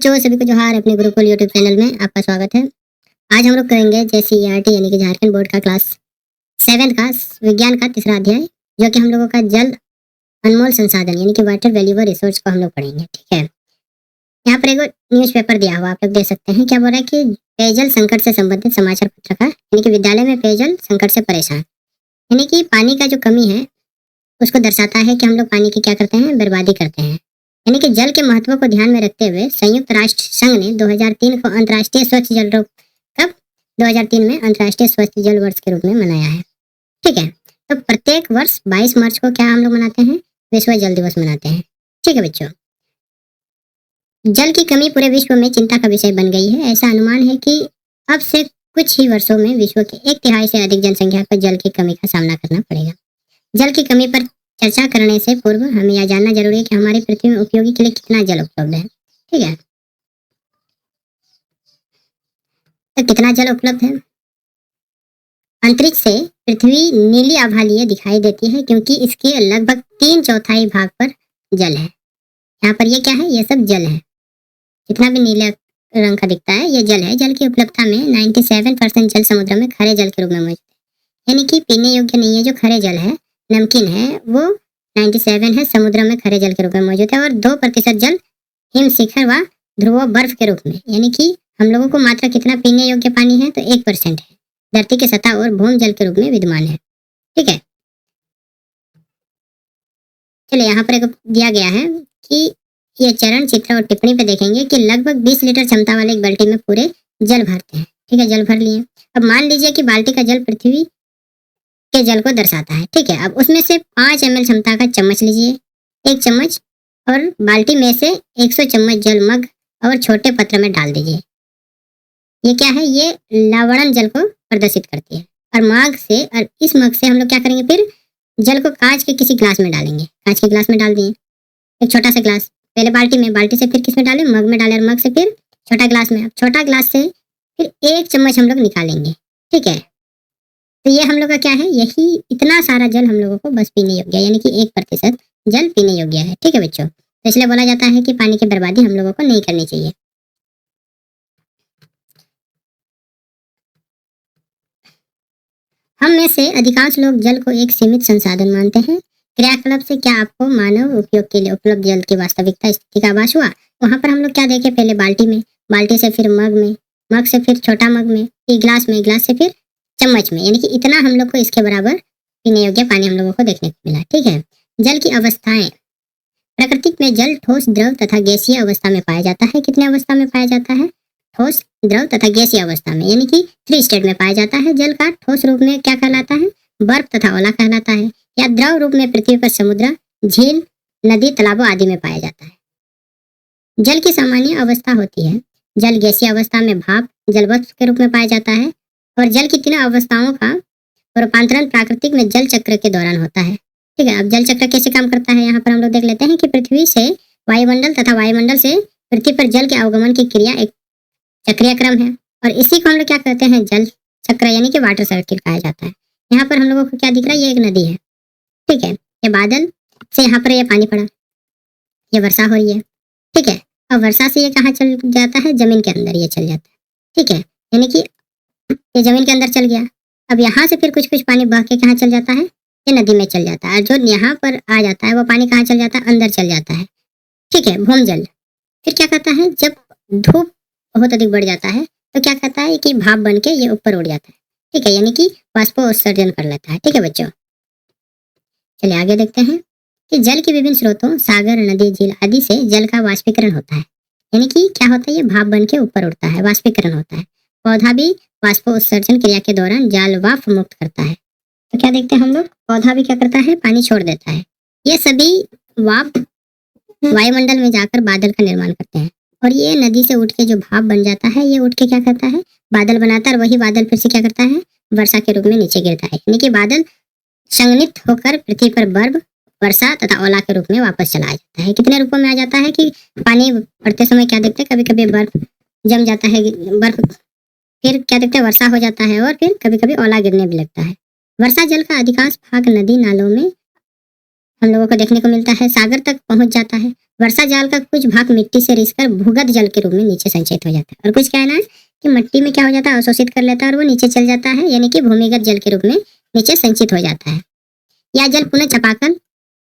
बच्चों, सभी को जोहार। अपने गुरुकुल यूट्यूब चैनल में आपका स्वागत है। आज हम लोग करेंगे जेसीईआरटी यानी कि झारखंड बोर्ड का क्लास 7 का विज्ञान का तीसरा अध्याय, जो कि हम लोगों का जल अनमोल संसाधन यानी कि वाटर वैल्यूएबल रिसोर्स को हम लोग पढ़ेंगे। ठीक है, यहाँ पर एक न्यूज़पेपर दिया हुआ आप लोग देख सकते हैं। क्या बोल रहा है कि पेयजल संकट से संबंधित समाचार पत्र का, यानी कि विद्यालय में पेयजल संकट से परेशान, यानी कि पानी का जो कमी है उसको दर्शाता है कि हम लोग पानी की क्या करते हैं, बर्बादी करते हैं। यानी कि जल के महत्व को ध्यान में रखते हुए संयुक्त राष्ट्र संघ ने 2003 को अंतर्राष्ट्रीय स्वच्छ जल कब 2003 में अंतर्राष्ट्रीय स्वच्छ जल वर्ष के रूप में मनाया है। ठीक है, तो प्रत्येक वर्ष 22 मार्च को क्या हम लोग मनाते हैं, विश्व जल दिवस मनाते हैं। ठीक है बच्चों, जल की कमी पूरे विश्व में चिंता का विषय बन गई है। ऐसा अनुमान है कि अब से कुछ ही वर्षों में विश्व की 1/3 से अधिक जनसंख्या को जल की कमी का सामना करना पड़ेगा। जल की कमी पर चर्चा करने से पूर्व हमें यह जानना जरूरी है कि हमारी पृथ्वी में उपयोगी के लिए कितना जल उपलब्ध है। ठीक है, तो कितना जल उपलब्ध है? अंतरिक्ष से पृथ्वी नीली आभा लिए दिखाई देती है क्योंकि इसके लगभग 3/4 भाग पर जल है। यहाँ पर ये क्या है, ये सब जल है। जितना भी नीले रंग का दिखता है ये जल है। जल की उपलब्धता में 97% जल समुद्र में खरे जल के रूप में मौजूद है, यानी कि पीने योग्य नहीं है। जो खरे जल है, नमकीन है, वो 97 है, समुद्र में खरे जल के रूप में मौजूद है। और 2% जल हिम शिखर व ध्रुव बर्फ के रूप में, यानी कि हम लोगों को मात्रा कितना पीने योग्य पानी है, तो 1% है, धरती की सतह और भूम जल के रूप में विद्यमान है। ठीक है, चलिए यहाँ पर एक दिया गया है कि ये चरण चित्र और टिप्पणी पे देखेंगे कि लगभग 20 लीटर क्षमता वाले एक बाल्टी में पूरे जल भरते हैं। ठीक है, जल भर लिए। अब मान लीजिए कि बाल्टी का जल पृथ्वी के जल को दर्शाता है। ठीक है, अब उसमें से 5 ml क्षमता का चम्मच लीजिए, 1 चम्मच, और बाल्टी में से 100 चम्मच जल मग और छोटे पत्र में डाल दीजिए। ये क्या है, ये लवणन जल को प्रदर्शित करती है। और मग से, और इस मग से हम लोग क्या करेंगे, फिर जल को कांच के किसी ग्लास में डालेंगे। कांच के ग्लास में डाल दिए, एक छोटा सा ग्लास, पहले बाल्टी में, बाल्टी से फिर किस में डाले, मग में डाले, और मग से फिर छोटा ग्लास में। अब छोटा ग्लास से फिर 1 चम्मच हम लोग निकालेंगे। ठीक है, तो ये हम लोग का क्या है, यही इतना सारा जल हम लोगों को बस पीने योग्य है, यानी कि 1% जल पीने योग्य है। ठीक है बच्चों, तो इसलिए बोला जाता है कि पानी की बर्बादी हम लोगों को नहीं करनी चाहिए। हम में से अधिकांश लोग जल को एक सीमित संसाधन मानते हैं। क्रियाकलाप से क्या आपको मानव उपयोग के लिए उपलब्ध जल की वास्तविकता स्थिति का आभास हुआ? वहां पर हम लोग क्या देखे, पहले बाल्टी में, बाल्टी से फिर मग में, मग से फिर छोटा मग में, फिर ग्लास में, ग्लास से फिर चम्मच में, यानी कि इतना हम लोग को इसके बराबर पीने योग्य पानी हम लोगों को देखने को मिला। ठीक है, जल की अवस्थाएं। प्रकृति में जल ठोस, द्रव तथा गैसीय अवस्था में पाया जाता है। कितने अवस्था में पाया जाता है? ठोस, द्रव तथा गैसीय अवस्था में, यानी कि 3 स्टेट में पाया जाता है। जल का ठोस रूप में क्या कहलाता है, बर्फ तथा ओला कहलाता है। या द्रव रूप में पृथ्वी पर समुद्र, झील, नदी, तालाबों आदि में पाया जाता है। जल की सामान्य अवस्था होती है। जल गैसीय अवस्था में भाप, जलवत्व के रूप में पाया जाता है। और जल की 3 अवस्थाओं का रूपांतरण प्राकृतिक में जल चक्र के दौरान होता है। ठीक है, अब जल चक्र कैसे काम करता है, यहाँ पर हम लोग देख लेते हैं कि पृथ्वी से वायुमंडल तथा वायुमंडल से पृथ्वी पर जल के अवगमन की क्रिया एक चक्रीय क्रम है, और इसी को हम लोग क्या कहते हैं, जल चक्र, यानी कि वाटर सर्किल कहा जाता है। यहाँ पर हम लोगों को क्या दिख रहा है, ये एक नदी है। ठीक है, ये बादल से यहाँ पर ये पानी पड़ा, ये वर्षा हो रही है। ठीक है, और वर्षा से ये कहाँ चल जाता है, जमीन के अंदर ये चल जाता है। ठीक है, यानी कि ये जमीन के अंदर चल गया। अब यहाँ से फिर कुछ कुछ पानी बह के कहाँ चल जाता है, ये नदी में चल जाता है। जो यहाँ पर आ जाता है वो पानी कहाँ चल जाता है, अंदर चल जाता है। ठीक है, भूम जल फिर क्या कहता है, जब धूप बहुत अधिक बढ़ जाता है तो क्या कहता है कि भाप बन के ये ऊपर उड़ जाता है। ठीक है, यानी कि वाष्पोत्सर्जन कर लेता है। ठीक है बच्चों, चलिए आगे देखते हैं कि जल के विभिन्न स्रोतों, सागर, नदी, झील आदि से जल का वाष्पीकरण होता है। यानी कि क्या होता है, ये भाप बन के ऊपर उड़ता है, वाष्पीकरण होता है। पौधा भी वाष्पोत्सर्जन क्रिया के दौरान जल वाष्प मुक्त करता है। तो क्या देखते हैं हम लोग, पौधा भी क्या करता है, पानी छोड़ देता है। ये सभी वाष्प वायुमंडल में जाकर बादल का निर्माण करते हैं। और ये नदी से उठ के जो भाप बन जाता है, ये उठ के क्या करता है, बादल बनाता है। और वही बादल फिर से क्या करता है, वर्षा के रूप में नीचे गिरता है। यानी कि बादल संघनित होकर पृथ्वी पर बर्फ, वर्षा तथा ओला के रूप में वापस चला जाता है। कितने रूपों में आ जाता है कि पानी पड़ते समय क्या देखते हैं, कभी कभी बर्फ जम जाता है, बर्फ, फिर क्या देखते हैं, वर्षा हो जाता है, और फिर कभी कभी ओला गिरने भी लगता है। वर्षा जल का अधिकांश भाग नदी नालों में हम लोगों को देखने को मिलता है, सागर तक पहुंच जाता है। वर्षा जल का कुछ भाग मिट्टी से रिसकर भूगत जल के रूप में नीचे संचित हो जाता है, और कुछ कहना है कि मिट्टी में क्या हो जाता है, अवशोषित कर लेता है और वो नीचे चल जाता है, यानी कि भूमिगत जल के रूप में नीचे संचित हो जाता है। यह जल पुनः चपाकल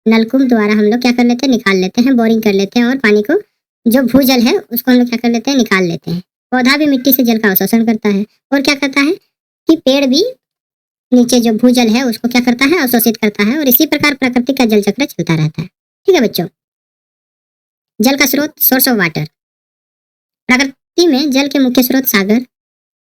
नलकूप द्वारा हम लोग क्या कर लेते हैं, निकाल लेते हैं, बोरिंग कर लेते हैं, और पानी को जो भूजल है उसको हम लोग क्या कर लेते हैं, निकाल लेते हैं। पौधा भी मिट्टी से जल का अवशोषण करता है, और क्या करता है कि पेड़ भी नीचे जो भूजल है उसको क्या करता है, अवशोषित करता है, और इसी प्रकार प्रकृति का जल चक्र चलता रहता है। ठीक है बच्चों। जल का स्रोत, सोर्स ऑफ वाटर। प्रकृति में जल के मुख्य स्रोत सागर,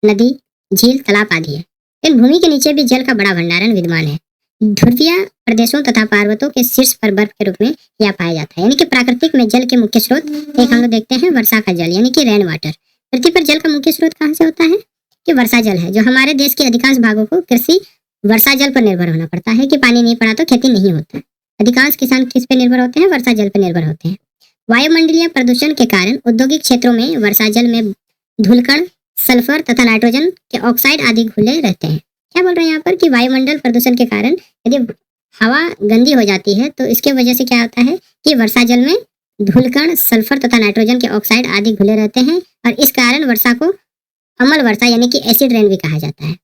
नदी, झील, तालाब आदि है। लेकिन भूमि के नीचे भी जल का बड़ा भंडारण विद्यमान है। ध्रुवीय प्रदेशों तथा पर्वतों के शीर्ष पर बर्फ के रूप में यह पाया जाता है। यानी कि प्राकृतिक में जल के मुख्य स्रोत एक हम लोग देखते हैं वर्षा का जल, यानी कि रेन वाटर। पृथ्वी पर जल का मुख्य स्रोत कहाँ से होता है, कि वर्षा जल है। जो हमारे देश के अधिकांश भागों को कृषि वर्षा जल पर निर्भर होना पड़ता है, कि पानी नहीं पड़ा तो खेती नहीं होता। अधिकांश किसान किस पे निर्भर होते हैं, वर्षा जल पर निर्भर होते हैं। वायुमंडलीय प्रदूषण के कारण औद्योगिक क्षेत्रों में वर्षा जल में धूलकण, सल्फर तथा नाइट्रोजन के ऑक्साइड आदि घुले रहते हैं। क्या बोल रहे हैं यहाँ पर, कि वायुमंडल प्रदूषण के कारण यदि हवा गंदी हो जाती है तो इसके वजह से क्या होता है कि वर्षा जल में धूलकण, सल्फर तथा नाइट्रोजन के ऑक्साइड आदि घुले रहते हैं, और इस कारण वर्षा को अम्ल वर्षा यानी कि एसिड रेन भी कहा जाता है।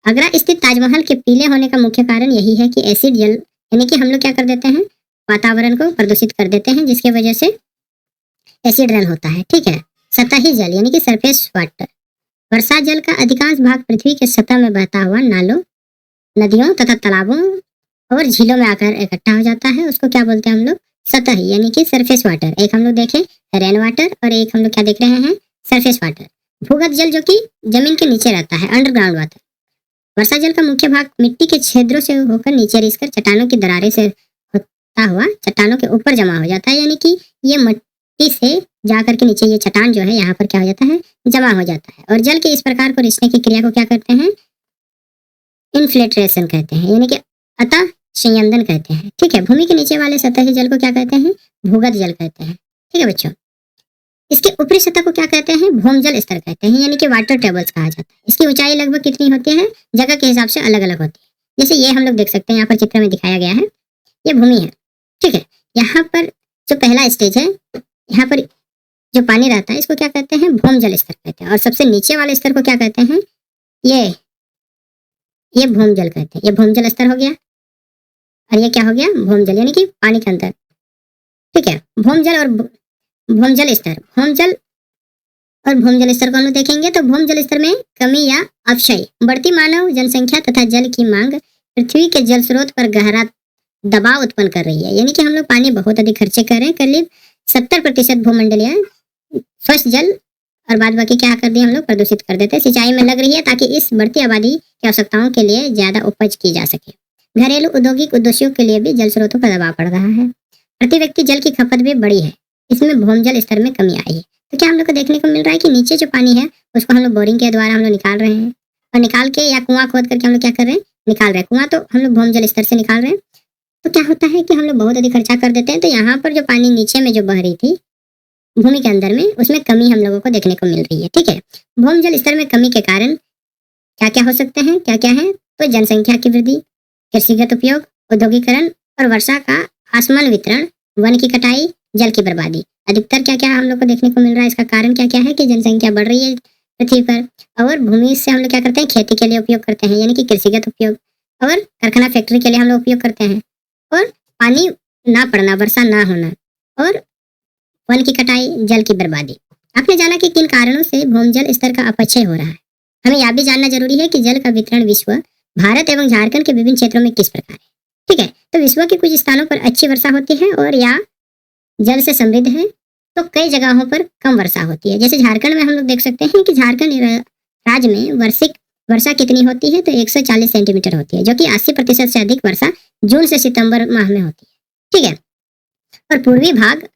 आगरा स्थित ताजमहल के पीले होने का मुख्य कारण यही है कि एसिड जल, यानी कि हम लोग क्या कर देते हैं, वातावरण को प्रदूषित कर देते हैं, जिसके वजह से एसिड रेन होता है। ठीक है। सतही जल यानी कि सरफेस वाटर। वर्षा जल का अधिकांश भाग पृथ्वी के सतह में बहता हुआ नालों, नदियों तथा तालाबों और झीलों में आकर इकट्ठा हो जाता है। उसको क्या बोलते हैं हम लोग, सतही यानी कि सरफेस वाटर। एक हम लोग देखें रेन वाटर, और एक हम लोग क्या देख रहे हैं, सरफेस वाटर। भूगत जल जो कि जमीन के नीचे रहता है, अंडरग्राउंड वाटर। वर्षा जल का मुख्य भाग मिट्टी के छेदों से होकर नीचे रिसकर चट्टानों की दरारें से होता हुआ चट्टानों के ऊपर जमा हो जाता है, यानी कि ये मिट्टी से जाकर के नीचे ये चट्टान जो है यहाँ पर क्या हो जाता है, जमा हो जाता है। और जल के इस प्रकार को रिसने की क्रिया को क्या कहते हैं, इन्फ्लेट्रेशन कहते हैं, यानी कि अतः संयंदन कहते हैं। ठीक है। भूमि के नीचे वाले सतही जल को क्या कहते हैं, भूगत जल कहते हैं। ठीक है बच्चों। इसके ऊपरी सतह को क्या कहते हैं, भौमजल स्तर कहते हैं, यानी कि वाटर टेबल्स कहा जाता है। इसकी ऊंचाई लगभग कितनी होती है, जगह के हिसाब से अलग अलग होती है। जैसे ये हम लोग देख सकते हैं, यहाँ पर चित्र में दिखाया गया है, ये भूमि है। ठीक है। यहाँ पर जो पहला स्टेज है, यहाँ पर जो पानी रहता है इसको क्या कहते हैं, भौमजल स्तर कहते हैं, और सबसे नीचे वाले स्तर को क्या कहते हैं, ये भौमजल कहते हैं। ये भौमजल स्तर हो गया, और ये क्या हो गया, भौमजल यानी कि पानी के अंदर। ठीक है। भौमजल और भौमजल स्तर, भौमजल और भौमजल स्तर को हम लोग देखेंगे तो भौमजल स्तर में कमी या अपक्षय, बढ़ती मानव जनसंख्या तथा जल की मांग पृथ्वी के जल स्रोत पर गहरा दबाव उत्पन्न कर रही है। यानी कि हम लोग पानी बहुत अधिक खर्चे कर रहे हैं, करीब 70% भूमंडलीय स्वच्छ जल, और बाद बाकी क्या कर दिए हम लोग, प्रदूषित कर देते हैं। सिंचाई में लग रही है ताकि इस बढ़ती आबादी की आवश्यकताओं के लिए ज्यादा उपज की जा सके। घरेलू औद्योगिक उद्देश्यों के लिए भी जल स्रोतों पर दबाव पड़ रहा है। प्रति व्यक्ति जल की खपत भी बढ़ी है, इसमें भौमजल स्तर में कमी आई है। तो क्या हम लोग को देखने को मिल रहा है कि नीचे जो पानी है उसको हम लोग बोरिंग के द्वारा हम लोग निकाल रहे हैं, और निकाल के या कुआं खोद करके हम लोग क्या कर रहे हैं, निकाल रहे हैं। कुआं तो हम लोग भौमजल स्तर से निकाल रहे हैं। तो क्या होता है कि हम लोग बहुत अधिक खर्चा कर देते हैं, तो यहाँ पर जो पानी नीचे में जो बह रही थी भूमि के अंदर में, उसमें कमी हम लोगों को देखने को मिल रही है। ठीक है। भौमजल स्तर में कमी के कारण क्या क्या हो सकते हैं, क्या क्या है, तो जनसंख्या की वृद्धि, कृषिगत उपयोग, औद्योगिकरण और वर्षा का असमान वितरण, वन की कटाई, जल की बर्बादी। अधिकतर क्या क्या हम लोग को देखने को मिल रहा है, इसका कारण क्या क्या है कि जनसंख्या बढ़ रही है पृथ्वी पर, और भूमि से हम लोग क्या करते हैं, खेती के लिए उपयोग करते हैं, यानी कि कृषिगत उपयोग, और कारखाना फैक्ट्री के लिए हम लोग उपयोग करते हैं, और पानी ना पड़ना, वर्षा ना होना, और वन की कटाई, जल की बर्बादी। आपने जाना कि किन कारणों से भौमजल स्तर का अपक्षय हो रहा है। हमें यह भी जानना जरूरी है कि जल का वितरण विश्व, भारत एवं झारखंड के विभिन्न क्षेत्रों में किस प्रकार है। ठीक है। तो विश्व के कुछ स्थानों पर अच्छी वर्षा होती है और या जल से समृद्ध है, तो कई जगहों पर कम वर्षा होती है। जैसे झारखंड में हम लोग देख सकते हैं कि झारखंड राज्य में वार्षिक वर्षा कितनी होती है, तो 140 सेंटीमीटर होती है, जो कि 80% से अधिक वर्षा जून से सितंबर माह में होती है। ठीक है। और पूर्वी भाग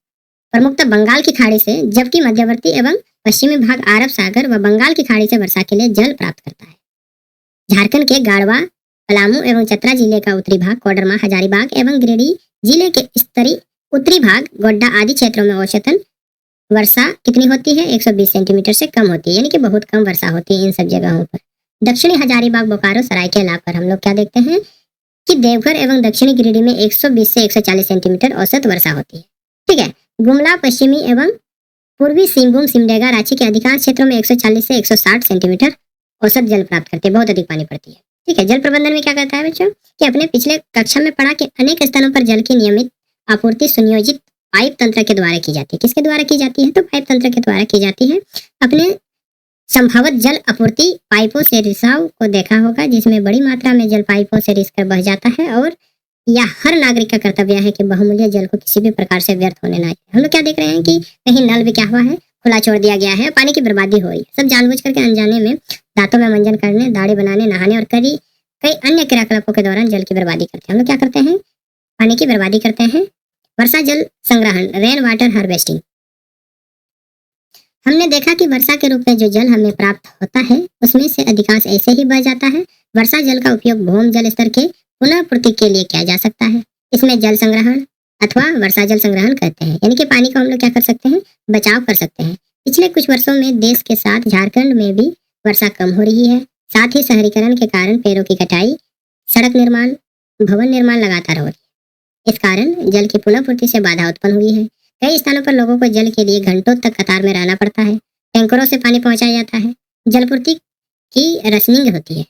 प्रमुखतः बंगाल की खाड़ी से, जबकि मध्यवर्ती एवं पश्चिमी भाग अरब सागर व बंगाल की खाड़ी से वर्षा के लिए जल प्राप्त करता है। झारखंड के गाड़वा, पलामू एवं चतरा जिले का उत्तरी भाग, कोडरमा, हजारीबाग एवं गिरिडीह जिले के उत्तरी भाग, गोड्डा आदि क्षेत्रों में औसतन वर्षा कितनी होती है, 120 सेंटीमीटर से कम होती है, यानी कि बहुत कम वर्षा होती है इन सब जगहों पर। दक्षिणी हजारीबाग, बोकारो, सरायकेला पर हम लोग क्या देखते हैं, कि देवघर एवं दक्षिणी गिरिडीह में 120 से 140 सेंटीमीटर औसत वर्षा होती है। ठीक है। गुमला, पश्चिमी एवं पूर्वी सिंहभूम, सिमडेगा, रांची के अधिकांश क्षेत्रों में 140 से 160 सेंटीमीटर औसत जल प्राप्त करते हैं, बहुत अधिक पानी पड़ती है। ठीक है। जल प्रबंधन में क्या करता है बच्चों कि अपने पिछले कक्षा में पढ़ा कि अनेक स्थानों पर जल की नियमित आपूर्ति सुनियोजित पाइप तंत्र के द्वारा की जाती है। किसके द्वारा की जाती है? तो पाइप तंत्र के द्वारा की जाती है। अपने संभावित जल आपूर्ति पाइपों से रिसाव को देखा होगा, जिसमें बड़ी मात्रा में जल पाइपों से रिस कर बह जाता है, और यह हर नागरिक का कर्तव्य है कि बहुमूल्य जल को किसी भी प्रकार से व्यर्थ होने ना दें। हम लोग क्या देख रहे हैं कि कहीं नल भी क्या हुआ है, खुला छोड़ दिया गया है, पानी की बर्बादी हो रही है। सब जानबूझ करके अनजाने में दांतों में मंजन करने, दाढ़ी बनाने, नहाने और कई अन्य क्रियाकलापों के दौरान जल की बर्बादी करते हैं। हम लोग क्या करते हैं? पानी की बर्बादी करते हैं। वर्षा जल संग्रहण, रेन वाटर हार्वेस्टिंग। हमने देखा कि वर्षा के रूप में जो जल हमें प्राप्त होता है उसमें से अधिकांश ऐसे ही बह जाता है। वर्षा जल का उपयोग भूमि जल स्तर के पुनः पूर्ति के लिए किया जा सकता है। इसमें जल संग्रहण अथवा वर्षा जल संग्रहण कहते हैं, यानी कि पानी को हम लोग क्या कर सकते हैं? बचाव कर सकते हैं। पिछले कुछ वर्षों में देश के साथ झारखंड में भी वर्षा कम हो रही है। साथ ही शहरीकरण के कारण पेड़ों की कटाई, सड़क निर्माण, भवन निर्माण लगातार हो रही है। इस कारण जल की पुनः पूर्ति से बाधा उत्पन्न हुई है। कई स्थानों पर लोगों को जल के लिए घंटों तक कतार में रहना पड़ता है। टैंकरों से पानी पहुंचाया जाता है। जलपूर्ति की रसनिंग होती है।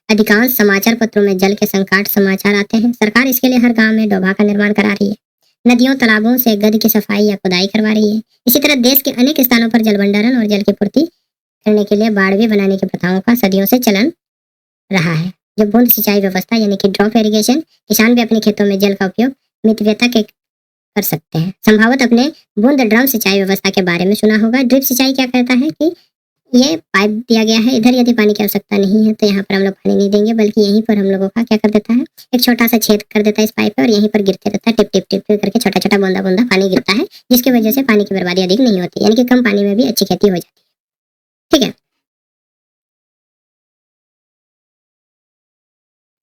अधिकांश समाचार पत्रों में जल के संकट समाचार आते हैं। सरकार इसके लिए हर गांव में डोभा का निर्माण करा रही है। नदियों, तालाबों से गद की सफाई या खुदाई करवा रही है। इसी तरह देश के अनेक स्थानों पर जल भंडारण और जल की पूर्ति करने के लिए बाड़वे बनाने की प्रथाओं का सदियों से चलन रहा है। जो बूंद सिंचाई व्यवस्था यानी कि ड्रॉप इरिगेशन, किसान भी अपने खेतों में जल का उपयोग मितव्ययता के कर सकते हैं। संभवत अपने बूंद ड्रम सिंचाई व्यवस्था के बारे में सुना होगा। ड्रिप सिंचाई क्या कहता है कि ये पाइप दिया गया है, इधर यदि पानी की आवश्यकता नहीं है तो यहाँ पर हम लोग पानी नहीं देंगे, बल्कि यहीं पर हम लोगों का क्या कर देता है, एक छोटा सा छेद कर देता है इस पाइप पे, और यहीं पर गिरते रहता है, टिप टिप टिप टिप करके छोटा छोटा बूंदा बूंदा पानी गिरता है, जिसकी वजह से पानी की बर्बादी अधिक नहीं होती, यानी कि कम पानी में भी अच्छी खेती हो जाती है। ठीक है।